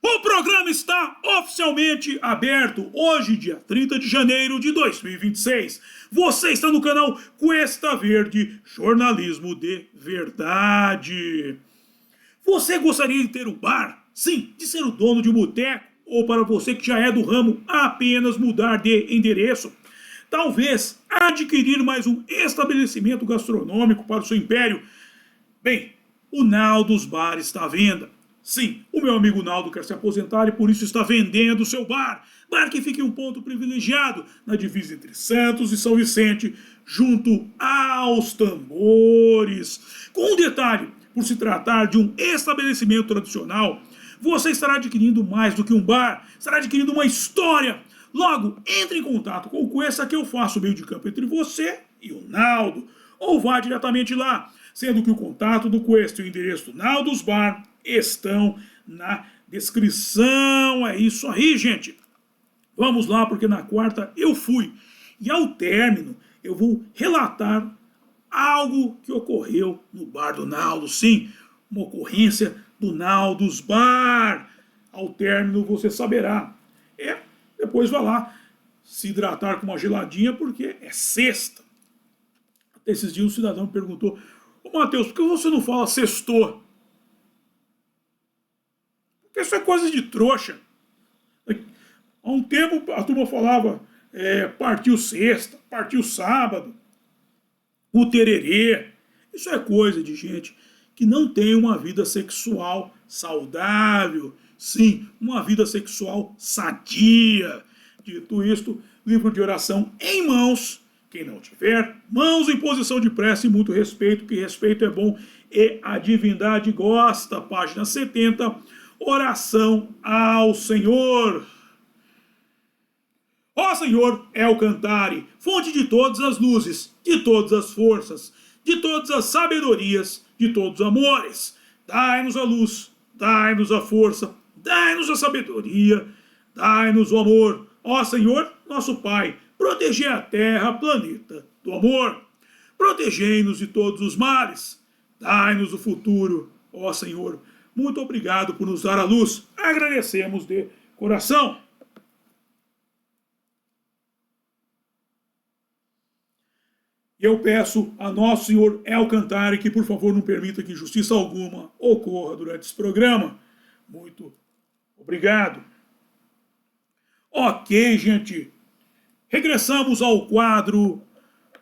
O programa está oficialmente aberto hoje, dia 30 de janeiro de 2026. Você está no canal Cuesta Verde, jornalismo de verdade. Você gostaria de ter um bar? Sim, de ser o dono de um boteco? Ou para você que já é do ramo, apenas mudar de endereço? Talvez adquirir mais um estabelecimento gastronômico para o seu império? Bem, o Naldo's Bar está à venda. Sim, o meu amigo Naldo quer se aposentar e por isso está vendendo o seu bar. Bar que fica em um ponto privilegiado, na divisa entre Santos e São Vicente, junto aos tambores. Com um detalhe, por se tratar de um estabelecimento tradicional, você estará adquirindo mais do que um bar, estará adquirindo uma história. Logo, entre em contato com o Cuesta que eu faço o meio de campo entre você e o Naldo, ou vá diretamente lá, sendo que o contato do Cuesta e o endereço do Naldo's Bar estão na descrição. É isso aí, gente. Vamos lá, porque na quarta eu fui. E ao término, eu vou relatar algo que ocorreu no bar do Naldo. Sim, uma ocorrência do Naldo's Bar. Ao término você saberá. Depois vá lá se hidratar com uma geladinha, porque é sexta. Até esses dias um cidadão me perguntou: ô Matheus, por que você não fala sextou? Porque isso é coisa de trouxa. Há um tempo a turma falava partiu sexta, partiu sábado, o tererê. Isso é coisa de gente que não tem uma vida sexual saudável. Sim, uma vida sexual sadia. Dito isto, livro de oração em mãos. Quem não tiver, mãos em posição de prece e muito respeito, que respeito é bom e a divindade gosta. Página 70, oração ao Senhor. Ó Senhor, é o cantare, fonte de todas as luzes, de todas as forças, de todas as sabedorias, de todos os amores. Dai-nos a luz, dai-nos a força, dai-nos a sabedoria, dai-nos o amor. Ó Senhor, nosso Pai, protegei a terra, planeta do amor. Protegei-nos de todos os males. Dai-nos o futuro, ó Senhor. Muito obrigado por nos dar a luz. Agradecemos de coração. Eu peço a Nosso Senhor El Cantare que, por favor, não permita que injustiça alguma ocorra durante esse programa. Muito obrigado. Ok, gente. Regressamos ao quadro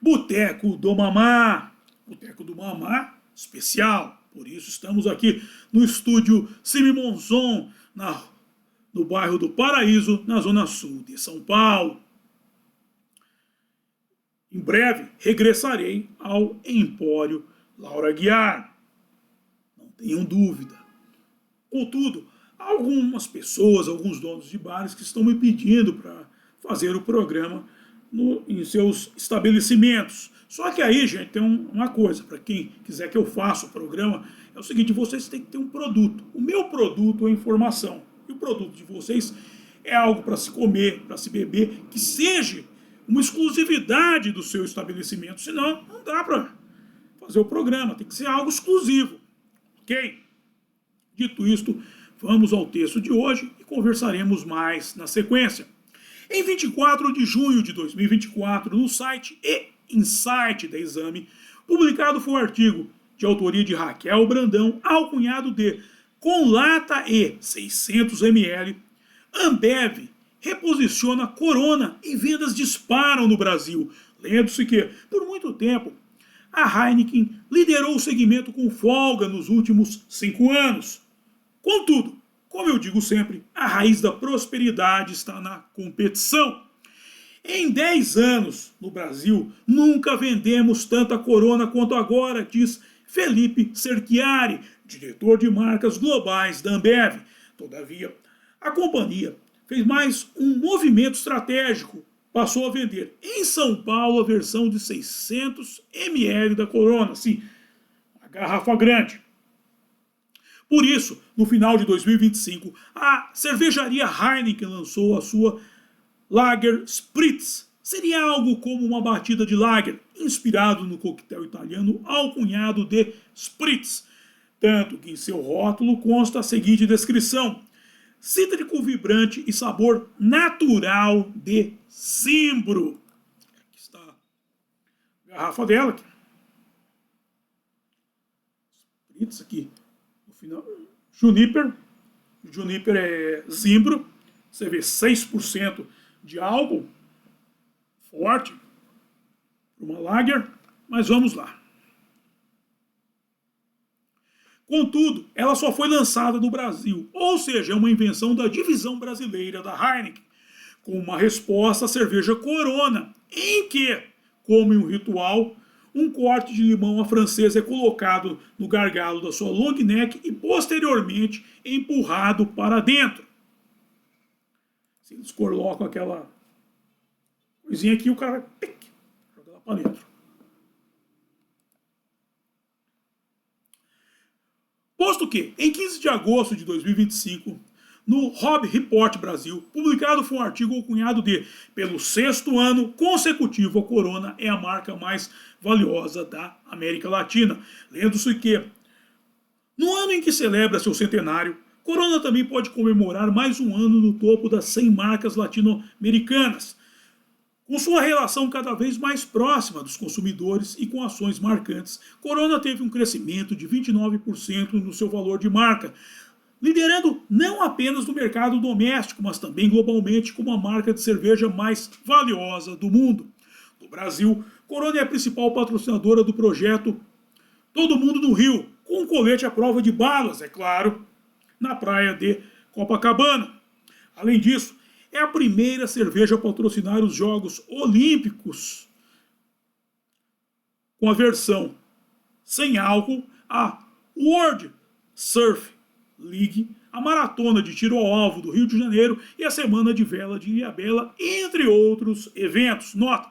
Boteco do Mamá. Boteco do Mamá especial. Por isso estamos aqui no estúdio Cime Monzon, no bairro do Paraíso, na zona sul de São Paulo. Em breve regressarei ao Empório Laura Aguiar. Não tenham dúvida. Contudo, há algumas pessoas, alguns donos de bares que estão me pedindo para fazer o programa em seus estabelecimentos. Só que aí, gente, tem uma coisa, para quem quiser que eu faça o programa, é o seguinte: vocês têm que ter um produto. O meu produto é informação. E o produto de vocês é algo para se comer, para se beber, que seja uma exclusividade do seu estabelecimento. Senão, não dá para fazer o programa. Tem que ser algo exclusivo. Ok? Dito isto, vamos ao texto de hoje e conversaremos mais na sequência. Em 24 de junho de 2024, no site e Insight da Exame, publicado foi o artigo de autoria de Raquel Brandão, alcunhado de Com lata e 600 ml, Ambev reposiciona Corona e vendas disparam no Brasil. Lendo-se que, por muito tempo, a Heineken liderou o segmento com folga nos últimos 5 anos. Contudo, como eu digo sempre, a raiz da prosperidade está na competição. Em 10 anos, no Brasil, nunca vendemos tanta Corona quanto agora, diz Felipe Cerchiari, diretor de marcas globais da Ambev. Todavia, a companhia fez mais um movimento estratégico. Passou a vender em São Paulo a versão de 600 ml da Corona, sim, a garrafa grande. Por isso, no final de 2025, a cervejaria Heineken lançou a sua Lager Spritz. Seria algo como uma batida de lager, inspirado no coquetel italiano alcunhado de Spritz. Tanto que em seu rótulo consta a seguinte descrição: cítrico vibrante e sabor natural de zimbro. Aqui está a garrafa dela. Aqui. Spritz aqui no final. Juniper. Juniper é zimbro. Você vê 6% de álcool. Forte. Uma lager. Mas vamos lá. Contudo, ela só foi lançada no Brasil, ou seja, é uma invenção da divisão brasileira da Heineken, com uma resposta à cerveja Corona, em que, como em um ritual, um corte de limão à francesa é colocado no gargalo da sua long neck e posteriormente empurrado para dentro. Se eles colocam aquela coisinha aqui, o cara joga lá para dentro. Posto que, em 15 de agosto de 2025, no Hobby Report Brasil, publicado foi um artigo alcunhado de pelo 6º ano consecutivo, a Corona é a marca mais valiosa da América Latina. Lendo-se que, no ano em que celebra seu centenário, Corona também pode comemorar mais um ano no topo das 100 marcas latino-americanas, com sua relação cada vez mais próxima dos consumidores e com ações marcantes. Corona teve um crescimento de 29% no seu valor de marca, liderando não apenas no mercado doméstico, mas também globalmente como a marca de cerveja mais valiosa do mundo. No Brasil, Corona é a principal patrocinadora do projeto Todo Mundo no Rio, com um colete à prova de balas, é claro, na praia de Copacabana. Além disso, é a primeira cerveja a patrocinar os Jogos Olímpicos com a versão sem álcool, a World Surf League, a Maratona de Tiro ao Alvo do Rio de Janeiro e a Semana de Vela de Ilhabela, entre outros eventos. Nota,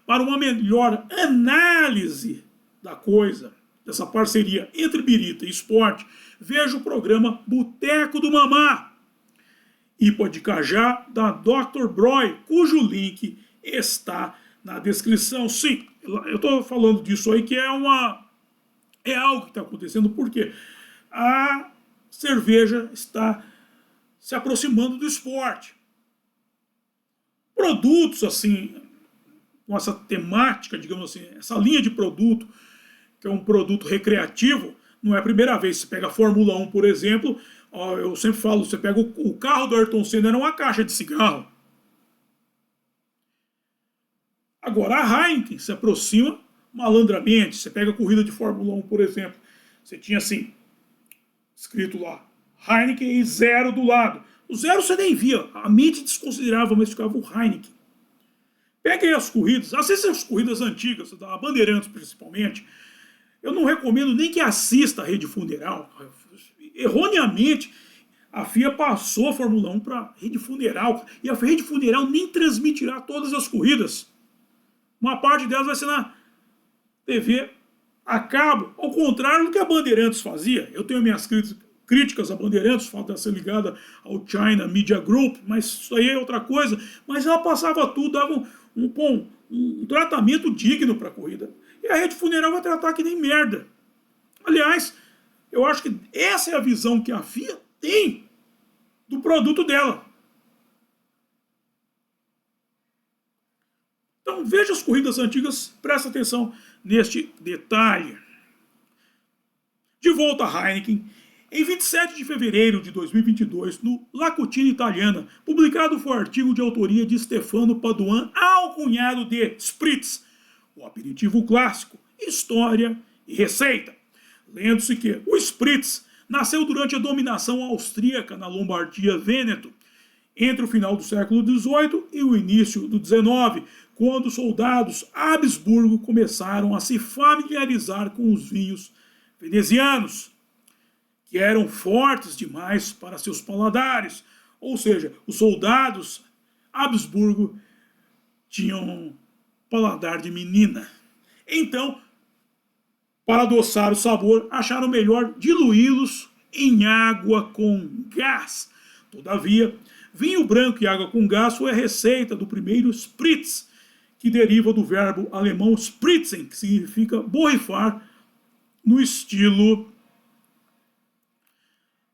para uma melhor análise da coisa, dessa parceria entre birita e esporte, veja o programa Boteco do Mamá, IPA de Cajá, da Dr. Broy, cujo link está na descrição. Sim, eu estou falando disso aí, que é algo que está acontecendo, porque a cerveja está se aproximando do esporte. Produtos, assim, com essa temática, digamos assim, essa linha de produto, que é um produto recreativo, não é a primeira vez. Você pega a Fórmula 1, por exemplo, eu sempre falo, você pega o carro do Ayrton Senna, era uma caixa de cigarro. Agora a Heineken se aproxima malandramente. Você pega a corrida de Fórmula 1, por exemplo. Você tinha assim, escrito lá, Heineken e 0 do lado. O 0 você nem via, a mente desconsiderava, mas ficava o Heineken. Pega aí as corridas, às vezes as corridas antigas, da Bandeirantes principalmente, eu não recomendo nem que assista a Rede Funeral. Erroneamente, a FIA passou a Fórmula 1 para a Rede Funeral, e a Rede Funeral nem transmitirá todas as corridas. Uma parte delas vai ser na TV a cabo, ao contrário do que a Bandeirantes fazia. Eu tenho minhas críticas à Bandeirantes, falta de ser ligada ao China Media Group, mas isso aí é outra coisa. Mas ela passava tudo, dava um tratamento digno para a corrida. E a Rede Funeral vai tratar que nem merda. Aliás, eu acho que essa é a visão que a FIA tem do produto dela. Então veja as corridas antigas, presta atenção neste detalhe. De volta à Heineken, em 27 de fevereiro de 2022, no La Cucina Italiana, publicado foi o artigo de autoria de Stefano Paduan, alcunhado de Spritz, o aperitivo clássico, história e receita. Lendo-se que o Spritz nasceu durante a dominação austríaca na Lombardia-Vêneto, entre o final do século XVIII e o início do XIX, quando os soldados Habsburgo começaram a se familiarizar com os vinhos venezianos, que eram fortes demais para seus paladares. Ou seja, os soldados Habsburgo tinham paladar de menina. Então, para adoçar o sabor, acharam melhor diluí-los em água com gás. Todavia, vinho branco e água com gás foi a receita do primeiro Spritz, que deriva do verbo alemão spritzen, que significa borrifar, no estilo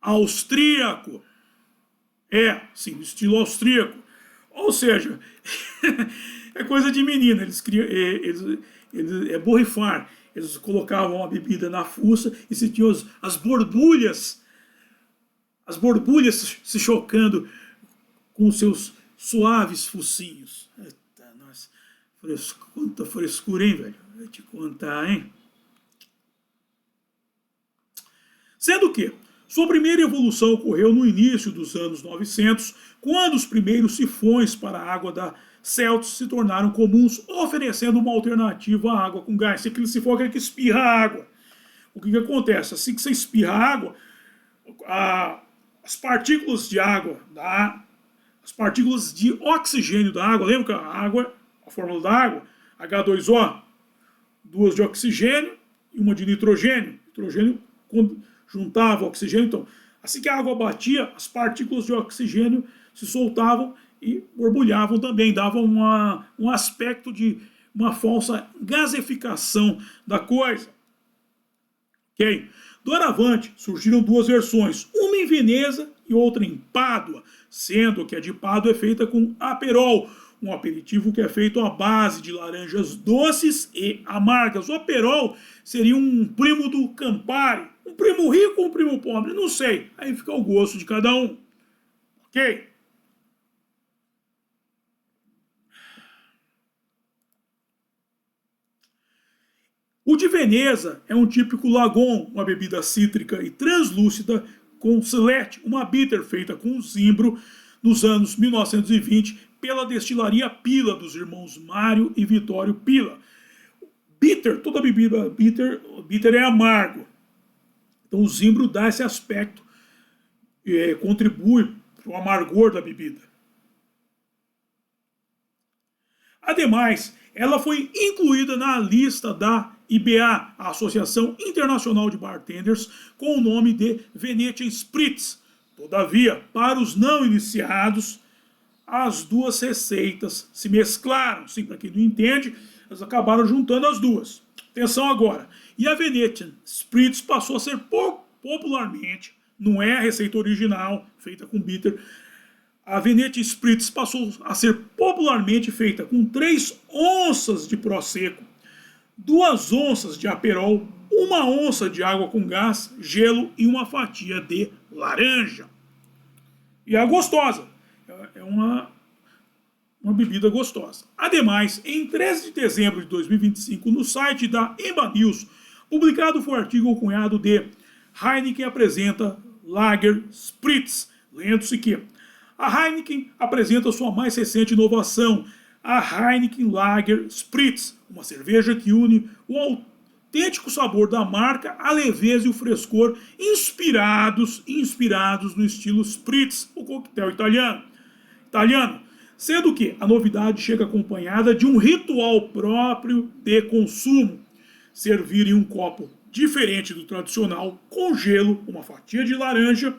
austríaco. Sim, no estilo austríaco. Ou seja, é coisa de menina. É borrifar. Eles colocavam a bebida na fuça e se tinham as borbulhas se chocando com seus suaves focinhos. Eita, nossa, quanta frescura, hein, velho? Vou te contar, hein? Sendo que sua primeira evolução ocorreu no início dos anos 900, quando os primeiros sifões para a água da Celtics se tornaram comuns, oferecendo uma alternativa à água com gás. Aquele sifão é aquele que espirra água. O que acontece? Assim que você espirra água, as partículas de água, as partículas de oxigênio da água, lembra que a água, a fórmula da água, H2O, duas de oxigênio e uma de nitrogênio. Nitrogênio juntava oxigênio, então, assim que a água batia, as partículas de oxigênio se soltavam e borbulhavam também, davam um aspecto de uma falsa gasificação da coisa. Ok? Doravante surgiram duas versões, uma em Veneza e outra em Pádua, sendo que a de Pádua é feita com aperol, um aperitivo que é feito à base de laranjas doces e amargas. O aperol seria um primo do Campari, um primo rico ou um primo pobre, não sei, aí fica o gosto de cada um, ok? O de Veneza é um típico lagon, uma bebida cítrica e translúcida com selete, uma bitter feita com zimbro nos anos 1920 pela destilaria Pila dos irmãos Mário e Vitório Pila. Bitter, toda bebida bitter é amargo. Então o zimbro dá esse aspecto, contribui para o amargor da bebida. Ademais, ela foi incluída na lista da IBA, a Associação Internacional de Bartenders, com o nome de Venetian Spritz. Todavia, para os não iniciados, as duas receitas se mesclaram. Sim, para quem não entende, elas acabaram juntando as duas. Atenção agora. E a Venetian Spritz passou a ser popularmente, não é a receita original, feita com bitter, a Venetian Spritz passou a ser popularmente feita com 3 onças de Prosecco, 2 onças de Aperol, 1 onça de água com gás, gelo e uma fatia de laranja. E é gostosa. É uma bebida gostosa. Ademais, em 13 de dezembro de 2025, no site da Emba News, publicado foi o artigo cunhado de Heineken apresenta Lager Spritz. Lendo-se que a Heineken apresenta sua mais recente inovação, a Heineken Lager Spritz, uma cerveja que une o autêntico sabor da marca, a leveza e o frescor inspirados no estilo Spritz, o coquetel italiano, sendo que a novidade chega acompanhada de um ritual próprio de consumo, servir em um copo diferente do tradicional, com gelo, uma fatia de laranja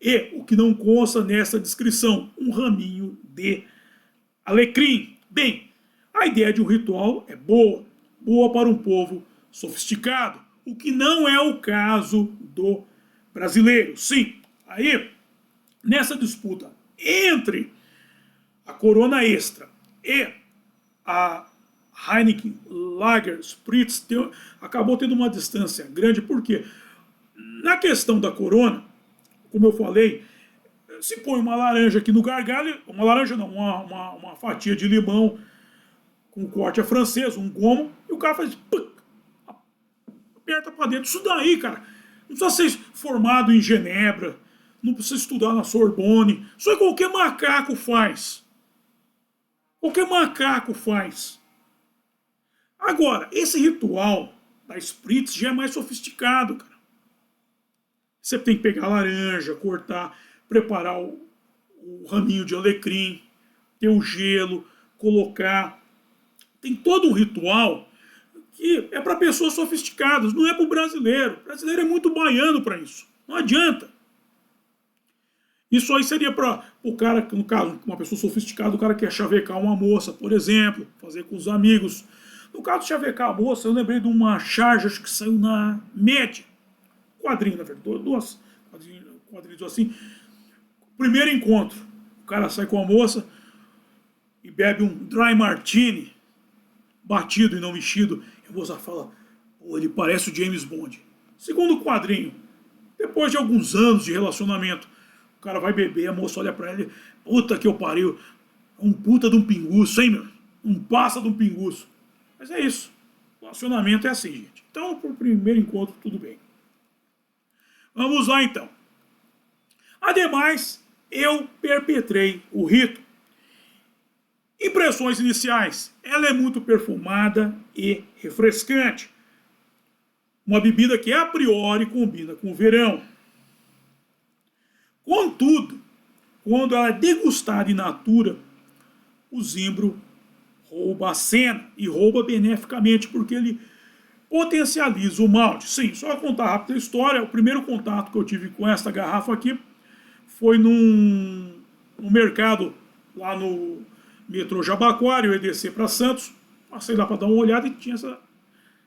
e, o que não consta nessa descrição, um raminho de alecrim. Bem, a ideia de um ritual é boa para um povo sofisticado, o que não é o caso do brasileiro. Sim, aí, nessa disputa entre a Corona Extra e a Heineken Lager Spritz acabou tendo uma distância grande, porque na questão da Corona, como eu falei, se põe uma laranja aqui no gargalho, uma laranja não, uma fatia de limão com corte a francês, um gomo, e o cara faz, aperta pra dentro. Isso daí, cara, não precisa ser formado em Genebra, não precisa estudar na Sorbonne, isso aí qualquer macaco faz. Qualquer macaco faz. Agora, esse ritual da Spritz já é mais sofisticado, cara. Você tem que pegar a laranja, cortar, preparar o raminho de alecrim, ter o gelo, colocar. Tem todo um ritual que é para pessoas sofisticadas, não é para o brasileiro. O brasileiro é muito baiano para isso. Não adianta. Isso aí seria para o cara, no caso, uma pessoa sofisticada, o cara quer chavecar uma moça, por exemplo, fazer com os amigos. No caso de chavecar a moça, eu lembrei de uma charge, acho que saiu na Média. Quadrinho, na verdade, duas quadrinhos assim. Primeiro encontro, o cara sai com a moça e bebe um dry martini, batido e não mexido. E a moça fala, pô, ele parece o James Bond. Segundo quadrinho, depois de alguns anos de relacionamento, o cara vai beber, a moça olha pra ele, puta que eu pariu, um puta de um pinguço, hein, meu? Um passa de um pinguço. Mas é isso. O relacionamento é assim, gente. Então, pro primeiro encontro, tudo bem. Vamos lá, então. Ademais, eu perpetrei o rito. Impressões iniciais. Ela é muito perfumada e refrescante. Uma bebida que a priori combina com o verão. Contudo, quando ela é degustada in natura, o zimbro rouba a cena e rouba beneficamente, porque ele potencializa o malte. Sim, só contar rápido a história. O primeiro contato que eu tive com essa garrafa aqui foi num mercado lá no metrô Jabaquara. Eu ia descer para Santos, passei lá para dar uma olhada e tinha essa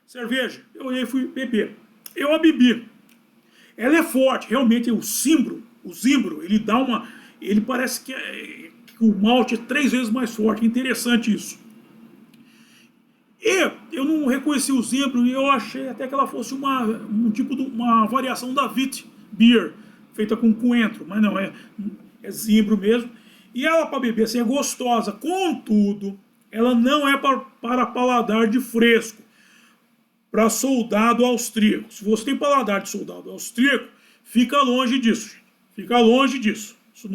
cerveja. Eu olhei e fui beber. Eu a bebi. Ela é forte, realmente o zimbro, ele dá uma... Ele parece que o malte é 3 vezes mais forte. É interessante isso. E eu não reconheci o zimbro e eu achei até que ela fosse um tipo de uma variação da Wit Beer, feita com coentro, mas não, é zimbro mesmo. E ela para beber assim é gostosa, contudo, ela não é para paladar de fresco, para soldado austríaco. Se você tem paladar de soldado austríaco, fica longe disso, gente. Fica longe disso. Isso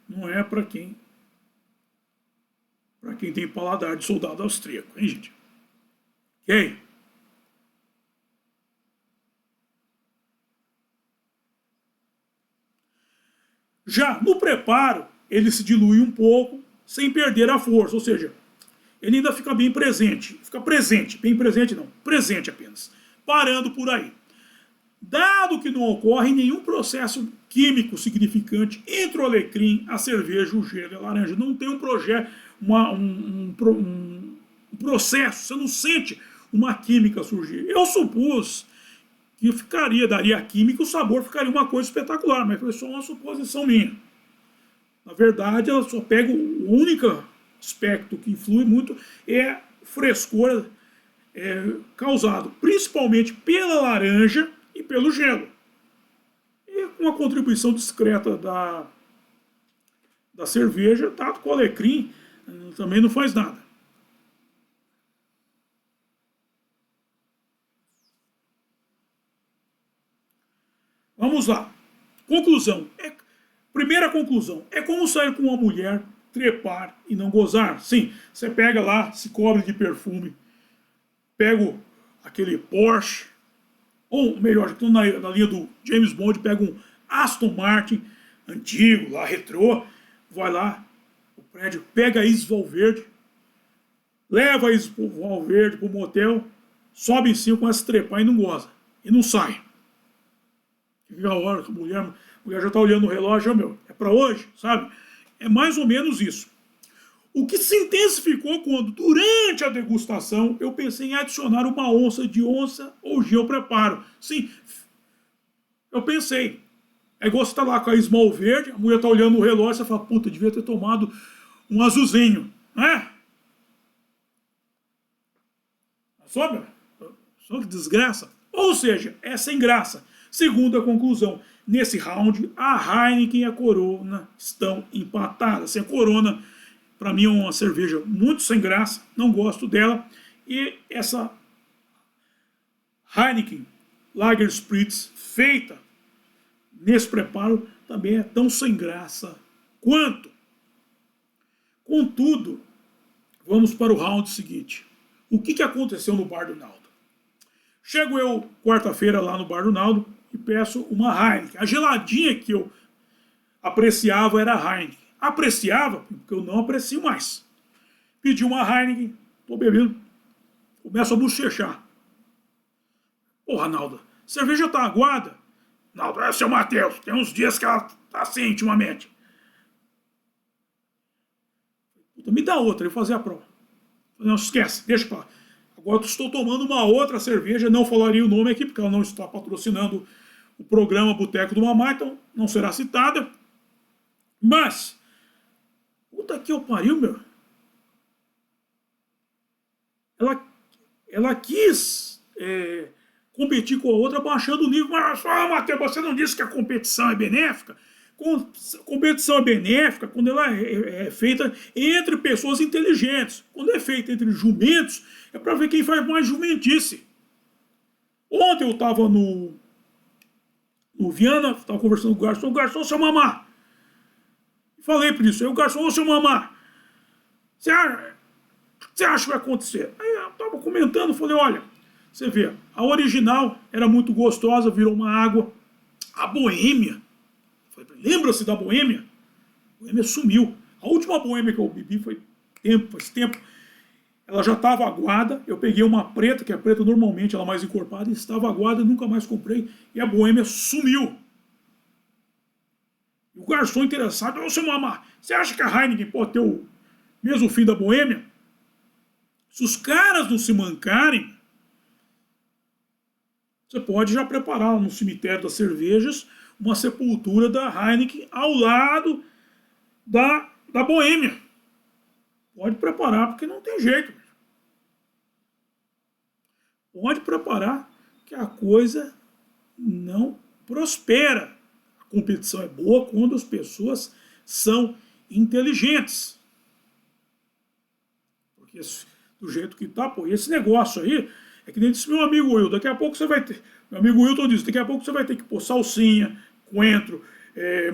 não é para quem tem paladar de soldado austríaco, hein, gente? Ok? Já no preparo, ele se dilui um pouco, sem perder a força, ou seja, ele ainda fica bem presente. Fica presente, bem presente não, presente apenas. Parando por aí. Dado que não ocorre nenhum processo químico significante entre o alecrim, a cerveja, o gelo e a laranja, não tem um processo, você não sente uma química surgir. Eu supus que daria a química, o sabor ficaria uma coisa espetacular, mas foi só uma suposição minha. Na verdade, ela só pega o único aspecto que influi muito é frescor causado principalmente pela laranja e pelo gelo. E com a contribuição discreta da cerveja, tanto com o alecrim, também não faz nada. Vamos lá. Conclusão. Primeira conclusão. É como sair com uma mulher, trepar e não gozar. Sim, você pega lá, se cobre de perfume, pega aquele Porsche, ou melhor, na linha do James Bond, pega um Aston Martin antigo, lá retrô, vai lá, o prédio, pega a Isis Valverde, leva a Isis Valverde pro motel, sobe em cima com essa trepar e não goza. E não sai. Fica a hora que a mulher já tá olhando o relógio, meu, é para hoje, sabe? É mais ou menos isso. O que se intensificou quando, durante a degustação, eu pensei em adicionar uma onça de onça ou gel preparo. Sim, eu pensei. É igual você tá lá com a Small Verde, a mulher tá olhando o relógio, você fala, puta, devia ter tomado um azulzinho, né? Só que desgraça. Ou seja, é sem graça. Segunda conclusão, nesse round, a Heineken e a Corona estão empatadas. Assim, a Corona, para mim, é uma cerveja muito sem graça, não gosto dela. E essa Heineken Lager Spritz, feita nesse preparo, também é tão sem graça quanto. Contudo, vamos para o round seguinte. O que aconteceu no Bar do Naldo? Chego eu, quarta-feira, lá no Bar do Naldo, e peço uma Heineken. A geladinha que eu apreciava era a Heineken. Apreciava, porque eu não aprecio mais. Pedi uma Heineken, tô bebendo, começo a bochechar. Porra, Naldo, cerveja tá aguada? Naldo, seu Matheus, tem uns dias que ela tá assim ultimamente. Puta, me dá outra, eu vou fazer a prova. Não, esquece, deixa pra lá. Agora eu estou tomando uma outra cerveja, não falaria o nome aqui, porque ela não está patrocinando o programa Boteco do Mamá, então não será citada. Mas, puta que eu pariu, meu. Ela quis competir com a outra baixando o nível. Mas, Matheus, você não disse que a competição é benéfica? Competição é benéfica quando ela é feita entre pessoas inteligentes. Quando é feita entre jumentos, é para ver quem faz mais jumentice. Ontem eu estava no Viana, estava conversando com o garçom, seu mamá. Falei para isso, aí o garçom, ô seu mamá, você acha que vai acontecer? Aí eu estava comentando, falei, olha, você vê, a original era muito gostosa, virou uma água. A boêmia, lembra-se da boêmia? A boêmia sumiu. A última boêmia que eu bebi faz tempo. Ela já estava aguada, eu peguei uma preta, que a preta normalmente ela é mais encorpada, e estava aguada, nunca mais comprei, e a boêmia sumiu. E o garçom interessado, ô seu mamá, você acha que a Heineken pode ter o mesmo fim da boêmia? Se os caras não se mancarem, você pode já preparar no cemitério das cervejas uma sepultura da Heineken ao lado da boêmia. Pode preparar, porque não tem jeito. Pode preparar que a coisa não prospera. A competição é boa quando as pessoas são inteligentes. Porque do jeito que tá, pô, esse negócio aí, é que nem disse meu amigo Will, daqui a pouco você vai ter, meu amigo Wilton disse, daqui a pouco você vai ter que pôr salsinha, coentro,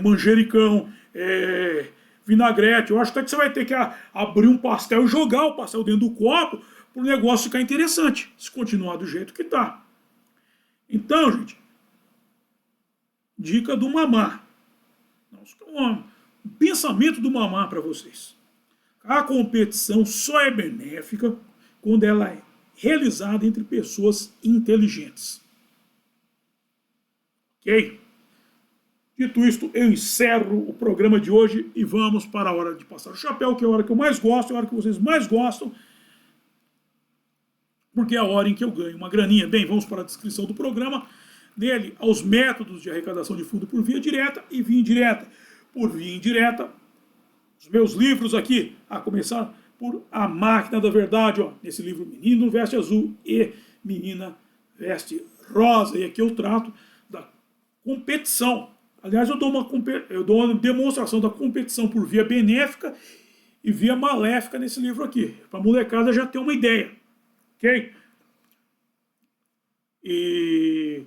manjericão, vinagrete, eu acho até que você vai ter que abrir um pastel e jogar o pastel dentro do copo para o negócio ficar interessante, se continuar do jeito que tá. Então, gente, dica do mamá. Um pensamento do mamá para vocês. A competição só é benéfica quando ela é realizada entre pessoas inteligentes. Ok? Dito isto, eu encerro o programa de hoje e vamos para a hora de passar o chapéu, que é a hora que eu mais gosto, é a hora que vocês mais gostam, porque é a hora em que eu ganho uma graninha. Bem, vamos para a descrição do programa. Nele, aos métodos de arrecadação de fundo por via direta e via indireta. Por via indireta, os meus livros aqui, a começar por A Máquina da Verdade, ó, nesse livro Menino Veste Azul e Menina Veste Rosa. E aqui eu trato da competição. Aliás, eu dou uma demonstração da competição por via benéfica e via maléfica nesse livro aqui, para a molecada já ter uma ideia. Ok? E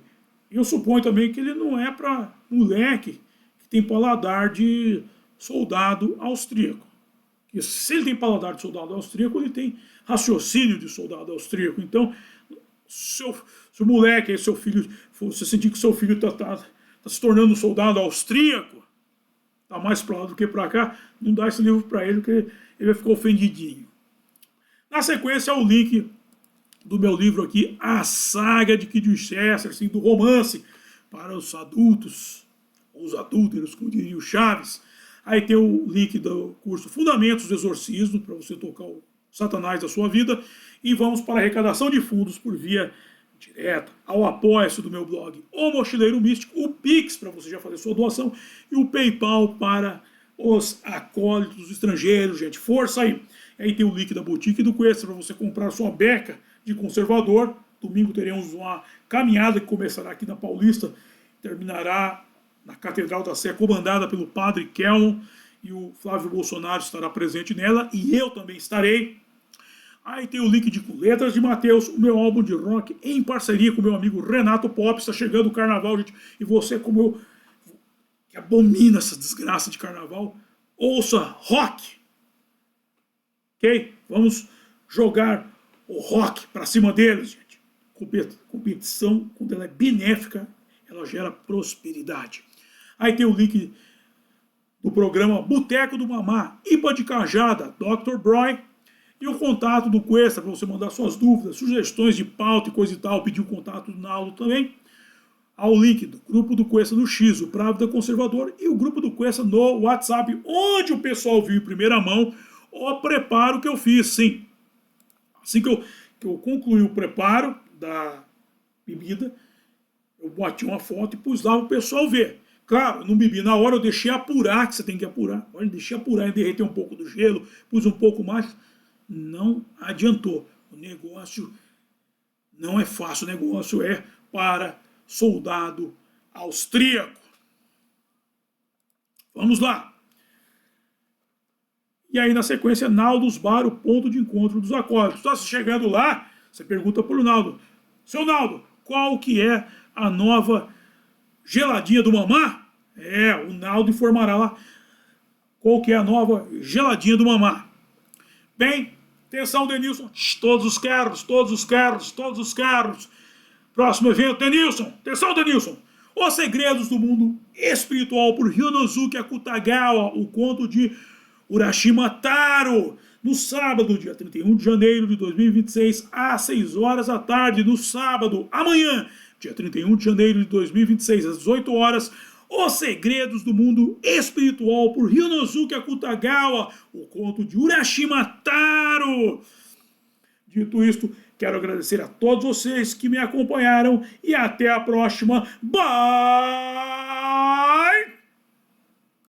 eu suponho também que ele não é para moleque que tem paladar de soldado austríaco. E se ele tem paladar de soldado austríaco, ele tem raciocínio de soldado austríaco. Então, se o moleque aí, seu filho, você sentir que seu filho está se tornando um soldado austríaco, está mais para lá do que para cá, não dá esse livro para ele, porque ele vai ficar ofendidinho. Na sequência, é o link do meu livro aqui, A Saga de Kid Winchester, assim, do romance para os adultos, ou os adúlteros, como diria o Chaves. Aí tem o link do curso Fundamentos do Exorcismo, para você tocar o Satanás da sua vida. E vamos para a arrecadação de fundos por via direta, ao apoio do meu blog O Mochileiro Místico, o Pix para você já fazer sua doação e o PayPal para os acólitos estrangeiros, gente. Força aí! Aí tem o link da Boutique do Quest para você comprar sua beca de conservador. Domingo teremos uma caminhada que começará aqui na Paulista, terminará na Catedral da Sé, comandada pelo Padre Kelmon, e o Flávio Bolsonaro estará presente nela, e eu também estarei. Aí tem o link de Com Letras de Mateus, o meu álbum de rock, em parceria com o meu amigo Renato Pop. Está chegando o carnaval, gente, e você, como eu, que abomina essa desgraça de carnaval, ouça rock. Ok? Vamos jogar o rock para cima deles, gente. Competição, quando ela é benéfica, ela gera prosperidade. Aí tem o link do programa Boteco do Mamá, IPA de Cajada, Dr. Broy, e o contato do Cuesta, para você mandar suas dúvidas, sugestões de pauta e coisa e tal, pedir o contato do Naldo também. Ao link do grupo do Cuesta no X, o Právida Conservador, e o grupo do Cuesta no WhatsApp, onde o pessoal viu em primeira mão o preparo que eu fiz, sim. Assim que eu concluí o preparo da bebida, eu bati uma foto e pus lá para o pessoal ver. Claro, não bebi na hora, eu deixei apurar, que você tem que apurar. Olha, deixei apurar e derreter um pouco do gelo, pus um pouco mais. Não adiantou. O negócio não é fácil, o negócio é para soldado austríaco. Vamos lá. E aí, na sequência, Naldus Bar, o ponto de encontro dos acólitos. Está chegando lá, você pergunta para o Naldo: seu Naldo, qual que é a nova geladinha do Mamá? O Naldo informará lá qual que é a nova geladinha do Mamá. Bem, atenção, Denilson. Todos os carros, todos os carros, todos os carros. Próximo evento, Denilson. Atenção, Denilson. Os Segredos do Mundo Espiritual por Ryonosuke Akutagawa, o conto de Urashima Taro, no sábado, dia 31 de janeiro de 2026, às 6 horas da tarde, no sábado, amanhã, dia 31 de janeiro de 2026, às 18 horas, Os Segredos do Mundo Espiritual por Ryonosuke Akutagawa, o conto de Urashima Taro. Dito isto, quero agradecer a todos vocês que me acompanharam e até a próxima. Bye!